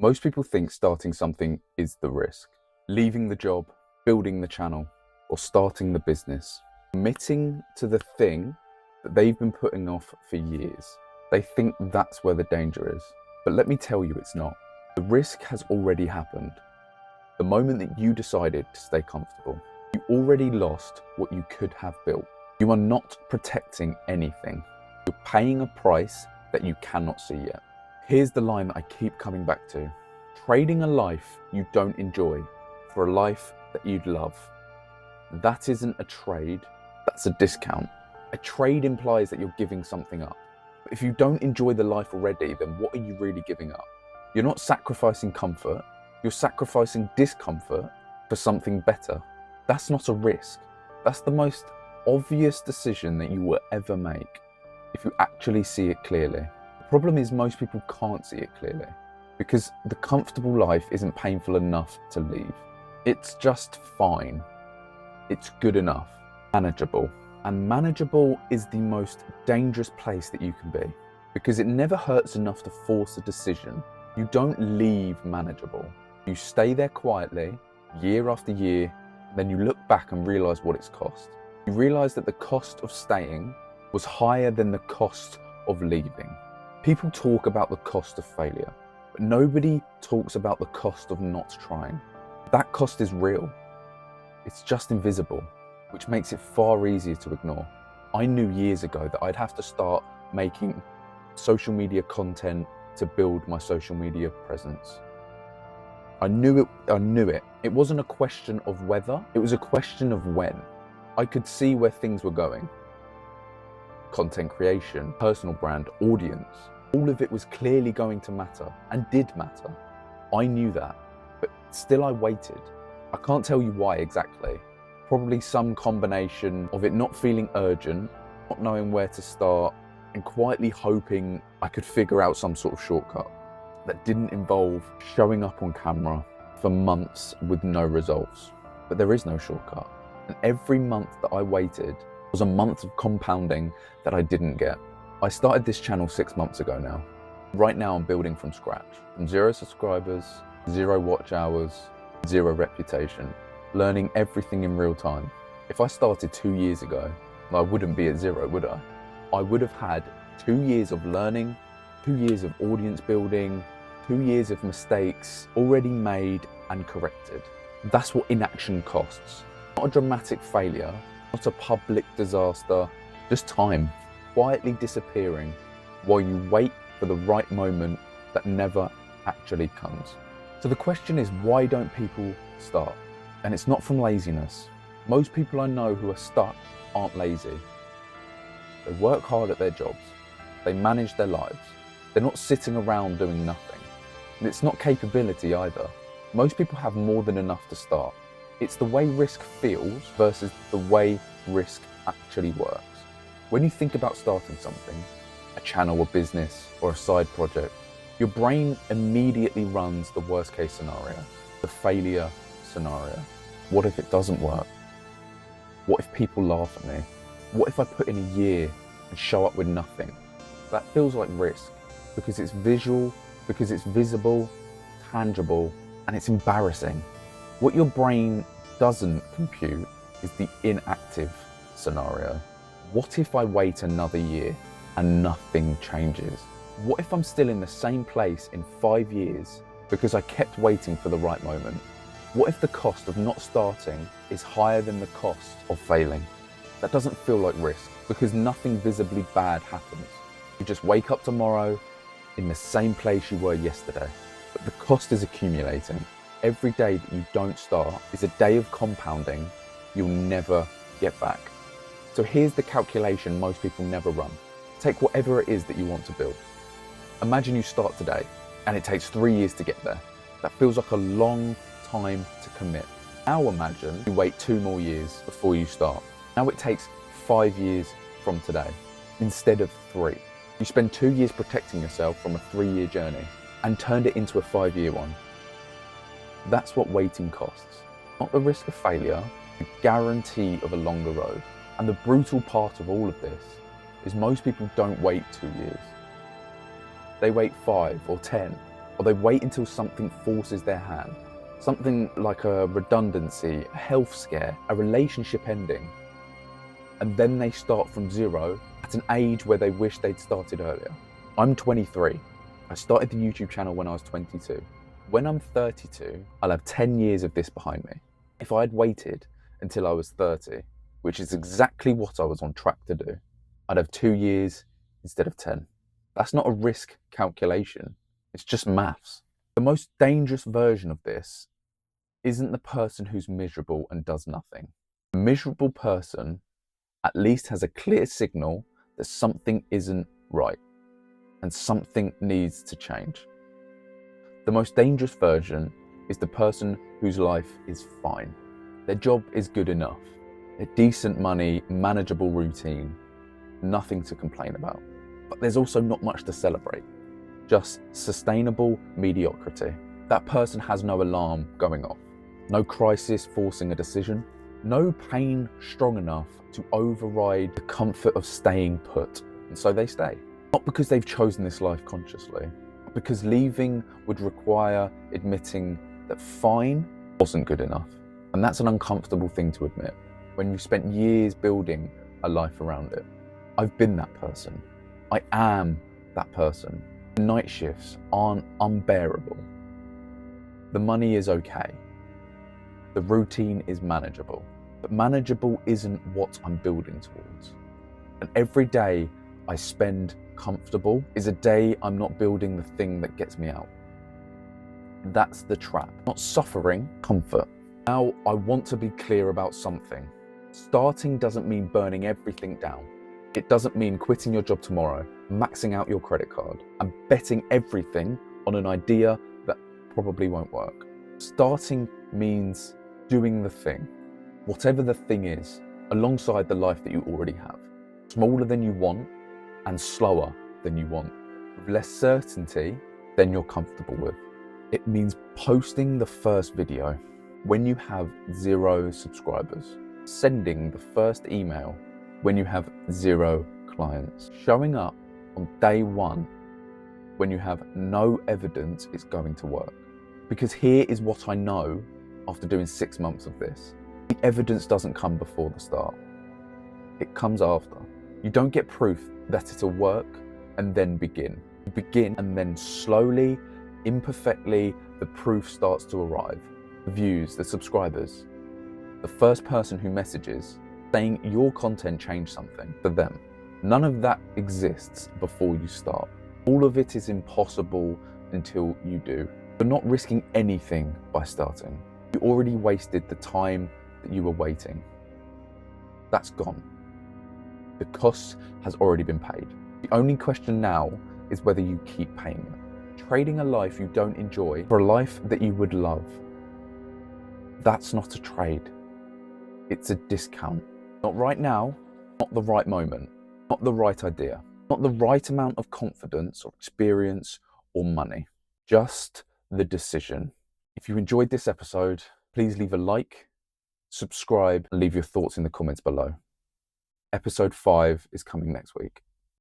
Most people think starting something is the risk. Leaving the job, building the channel, or starting the business. Committing to the thing that they've been putting off for years. They think that's where the danger is. But let me tell you, it's not. The risk has already happened. The moment that you decided to stay comfortable, you already lost what you could have built. You are not protecting anything. You're paying a price that you cannot see yet. Here's the line that I keep coming back to. Trading a life you don't enjoy for a life that you'd love. That isn't a trade, that's a discount. A trade implies that you're giving something up. But if you don't enjoy the life already, then what are you really giving up? You're not sacrificing comfort, you're sacrificing discomfort for something better. That's not a risk. That's the most obvious decision that you will ever make if you actually see it clearly. The problem is most people can't see it clearly because the comfortable life isn't painful enough to leave. It's just fine. It's good enough, manageable. And manageable is the most dangerous place that you can be because it never hurts enough to force a decision. You don't leave manageable. You stay there quietly, year after year, then you look back and realize what it's cost. You realize that the cost of staying was higher than the cost of leaving. People talk about the cost of failure, but nobody talks about the cost of not trying. That cost is real. It's just invisible, which makes it far easier to ignore. I knew years ago that I'd have to start making social media content to build my social media presence. I knew it. It wasn't a question of whether, it was a question of when. I could see where things were going. Content creation, personal brand, audience, all of it was clearly going to matter and did matter. I knew that, but still I waited. I can't tell you why exactly. Probably some combination of it not feeling urgent, not knowing where to start, and quietly hoping I could figure out some sort of shortcut that didn't involve showing up on camera for months with no results. But there is no shortcut. And every month that I waited was a month of compounding that I didn't get. I started this channel 6 months ago now. Right now I'm building from scratch. From 0 subscribers, 0 watch hours, 0 reputation, learning everything in real time. If I started 2 years ago, I wouldn't be at 0, would I? I would have had 2 years of learning, 2 years of audience building, 2 years of mistakes already made and corrected. That's what inaction costs. Not a dramatic failure, not a public disaster, just time, quietly disappearing while you wait for the right moment that never actually comes. So the question is, why don't people start? And it's not from laziness. Most people I know who are stuck aren't lazy. They work hard at their jobs. They manage their lives. They're not sitting around doing nothing. And it's not capability either. Most people have more than enough to start. It's the way risk feels versus the way risk actually works. When you think about starting something, a channel, a business, or a side project, your brain immediately runs the worst case scenario, the failure scenario. What if it doesn't work? What if people laugh at me? What if I put in a year and show up with nothing? That feels like risk because it's visual, because it's visible, tangible, and it's embarrassing. What your brain doesn't compute is the inactive scenario. What if I wait another year and nothing changes? What if I'm still in the same place in 5 years because I kept waiting for the right moment? What if the cost of not starting is higher than the cost of failing? That doesn't feel like risk because nothing visibly bad happens. You just wake up tomorrow in the same place you were yesterday. But the cost is accumulating. Every day that you don't start is a day of compounding you'll never get back. So here's the calculation most people never run. Take whatever it is that you want to build. Imagine you start today and it takes 3 years to get there. That feels like a long time to commit. Now imagine you wait 2 more years before you start. Now it takes 5 years from today instead of 3. You spend 2 years protecting yourself from a 3-year journey and turned it into a 5-year one. That's what waiting costs. Not the risk of failure, the guarantee of a longer road. And the brutal part of all of this is most people don't wait 2 years. They wait 5 or 10 or they wait until something forces their hand. Something like a redundancy, a health scare, a relationship ending. And then they start from zero at an age where they wish they'd started earlier. I'm 23. I started the YouTube channel when I was 22. When I'm 32, I'll have 10 years of this behind me. If I had waited until I was 30, which is exactly what I was on track to do, I'd have 2 years instead of 10. That's not a risk calculation. It's just maths. The most dangerous version of this isn't the person who's miserable and does nothing. A miserable person at least has a clear signal that something isn't right and something needs to change. The most dangerous version is the person whose life is fine. Their job is good enough. A decent money, manageable routine, nothing to complain about. But there's also not much to celebrate, just sustainable mediocrity. That person has no alarm going off, no crisis forcing a decision, no pain strong enough to override the comfort of staying put. And so they stay. Not because they've chosen this life consciously, but because leaving would require admitting that fine wasn't good enough. And that's an uncomfortable thing to admit when you've spent years building a life around it. I've been that person. I am that person. Night shifts aren't unbearable. The money is okay. The routine is manageable. But manageable isn't what I'm building towards. And every day I spend comfortable is a day I'm not building the thing that gets me out. That's the trap. Not suffering, comfort. Now, I want to be clear about something. Starting doesn't mean burning everything down. It doesn't mean quitting your job tomorrow, maxing out your credit card, and betting everything on an idea that probably won't work. Starting means doing the thing, whatever the thing is, alongside the life that you already have. Smaller than you want and slower than you want, with less certainty than you're comfortable with. It means posting the first video when you have 0 subscribers, sending the first email when you have 0 clients, showing up on day 1 when you have no evidence it's going to work. Because here is what I know after doing 6 months of this. The evidence doesn't come before the start. It comes after. You don't get proof that it'll work and then begin. You begin and then slowly, imperfectly, the proof starts to arrive. The views, the subscribers, the first person who messages saying your content changed something for them. None of that exists before you start. All of it is impossible until you do. You're not risking anything by starting. You already wasted the time that you were waiting. That's gone. The cost has already been paid. The only question now is whether you keep paying it. Trading a life you don't enjoy for a life that you would love. That's not a trade. It's a discount. Not right now, not the right moment, not the right idea, not the right amount of confidence or experience or money. Just the decision. If you enjoyed this episode, please leave a like, subscribe, and leave your thoughts in the comments below. Episode 5 is coming next week.